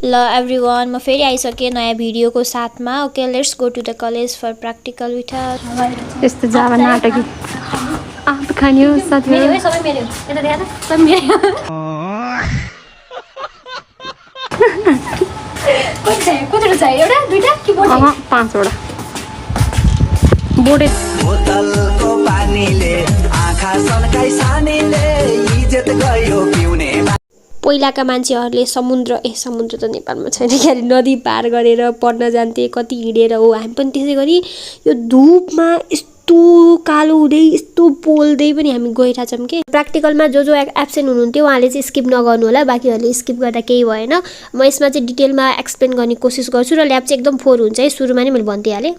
ल एभ्रिवान म फेरि आइसकेँ नयाँ भिडियोको साथमा। Okay let's go to the college for practical with यस्तो जावा नाटकी आप खानियो साथी मेरो सबै मेरो यता देखा त सब मेरो कति छ एउटा दुईटा कि बोटे 5 वटा बोटे बोतलको पानीले आँखा सन्काई सानीले इज्जत गयो पिउने। पहिलाका मान्छेहरूले समुद्र त नेपालमा छैन क्यारे नदी पार गरेर पढ्न जान्थे, कति हिँडेर हो। हामी पनि त्यसै गरी यो धुपमा यस्तो कालो हुँदै यस्तो पोल्दै पनि हामी गइरहेछौँ के। प्र्याक्टिकलमा जो एब्सेन्ट हुनुहुन्थ्यो उहाँले चाहिँ स्किप नगर्नु होला, बाँकीहरूले स्किप गर्दा केही भएन। म यसमा चाहिँ डिटेलमा एक्सप्लेन गर्ने कोसिस गर्छु र ल्याब चाहिँ एकदम 4 हुन्छ है, सुरुमा नै मैले भनिदिइहालेँ।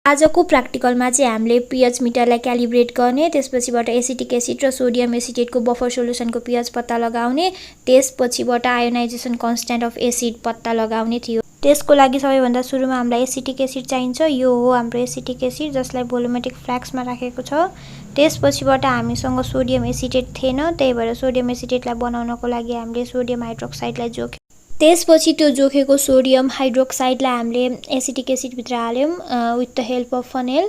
आजको प्र्याक्टिकलमा चाहिँ हामीले पीएच मिटरलाई क्यालिब्रेट गर्ने, त्यसपछिबाट एसिटिक एसिड र सोडियम एसिटेटको बफर सोल्युसनको पीएच पत्ता लगाउने, त्यसपछिबाट आयोनाइजेसन कन्स्ट्यान्ट अफ एसिड पत्ता लगाउने थियो। त्यसको लागि सबैभन्दा सुरुमा हामीलाई एसिटिक एसिड चाहिन्छ। यो हो हाम्रो एसिटिक एसिड जसलाई भोलोमेट्रिक फ्लास्कमा राखेको छ। त्यसपछिबाट हामीसँग सोडियम एसिटेट थिएन, त्यही भएर सोडियम एसिटेटलाई बनाउनको लागि हामीले सोडियम हाइड्रोक्साइडलाई जोख्यौँ। त्यसपछि त्यो जोखेको सोडियम हाइड्रोक्साइडलाई हामीले एसिटिक एसिडभित्र हाल्यौँ with the help of funnel.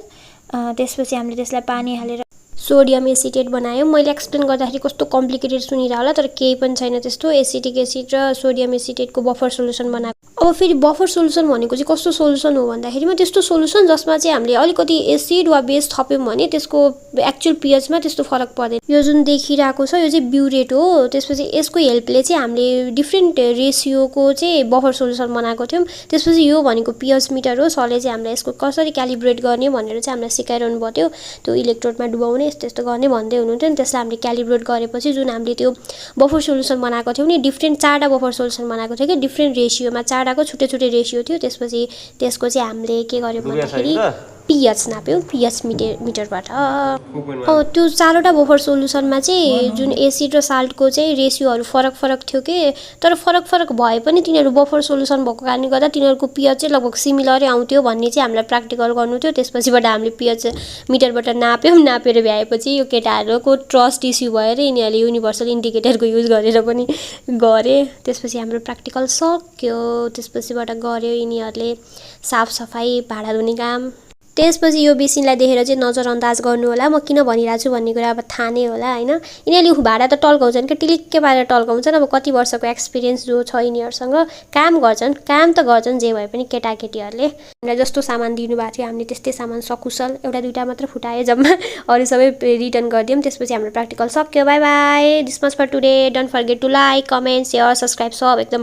त्यसपछि हामीले त्यसलाई पानी हालेर सोडियम एसिटेट बनायौँ। मैले एक्सप्लेन गर्दाखेरि कस्तो कम्प्लिकेटेड सुनिरह होला, तर केही पनि छैन त्यस्तो। एसिटिक एसिड र सोडियम एसिटेटको बफर सोल्युसन बनाएको। अब फेरि बफर सोल्युसन भनेको चाहिँ कस्तो सोल्युसन हो भन्दाखेरिमा त्यस्तो सोल्युसन जसमा चाहिँ हामीले अलिकति एसिड वा बेस थप्यौँ भने त्यसको एक्चुअल पीएचमा त्यस्तो फरक पर्दैन। यो जुन देखिरहेको छ यो चाहिँ ब्युरेट हो। त्यसपछि यसको हेल्पले चाहिँ हामीले डिफ्रेन्ट रेसियोको चाहिँ बफर सोल्युसन बनाएको थियौँ। त्यसपछि यो भनेको पीएच मिटर हो। सरले चाहिँ हामीलाई यसको कसरी क्यालिब्रेट गर्ने भनेर चाहिँ हामीलाई सिकाइरहनु भएको थियो। त्यो इलेक्ट्रोडमा डुबाउने यस्तो गर्ने भन्दै हुनुहुन्थ्यो नि। त्यसलाई हामीले क्यालिब्रेट गरेपछि जुन हामीले त्यो बफर सोल्युसन बनाएको थियौँ नि, डिफ्रेन्ट 4वटा बफर सोल्युसन बनाएको थियो कि डिफ्रेन्ट रेसियोमा, 4वटाको छुट्टै छुट्टै रेसियो थियो। त्यसपछि त्यसको चाहिँ हामीले के गर्यौँ भन्दाखेरि पीएच नाप्यौँ पीएच मिटरबाट। त्यो 4वटा बफर सोल्युसनमा चाहिँ जुन एसिड र साल्टको चाहिँ रेसियोहरू फरक थियो कि, तर फरक भए पनि तिनीहरू बफर सोल्युसन भएको कारणले गर्दा तिनीहरूको पीएच चाहिँ लगभग सिमिलरै आउँथ्यो भन्ने चाहिँ हामीलाई प्र्याक्टिकल गर्नु थियो। त्यसपछिबाट हामीले पीएच मिटरबाट नाप्यौँ। नापेर भ्याएपछि यो केटाहरूको ट्रस्ट इस्यु भएर यिनीहरूले युनिभर्सल इन्डिकेटरको युज गरेर पनि गरे। त्यसपछि हाम्रो प्र्याक्टिकल सक्यो। त्यसपछिबाट गऱ्यो यिनीहरूले साफसफाइ, भाँडा धुने काम। त्यसपछि यो बेसिनलाई देखेर चाहिँ नजरअन्दाज गर्नु होला, म किन भनिरहेको छु भन्ने कुरा अब थाहा नै होला होइन। यिनीहरूले भाडा त टल्काउँछन् कि टिलिक्कै पारेर टल्काउँछन्। अब कति वर्षको एक्सपिरियन्स जो छ यिनीहरूसँग काम त गर्छन् जे भए पनि केटाकेटीहरूले। हामीलाई जस्तो सामान दिनुभएको थियो हामीले त्यस्तै सामान सकुशल एउटा दुईवटा मात्र फुटायो जम्मा, अरू सबै रिटर्न गरिदियौँ। त्यसपछि हाम्रो प्र्याक्टिकल सक्यो। Bye bye, this much for today. Don't forget to like, comment, share, subscribe सब एकदम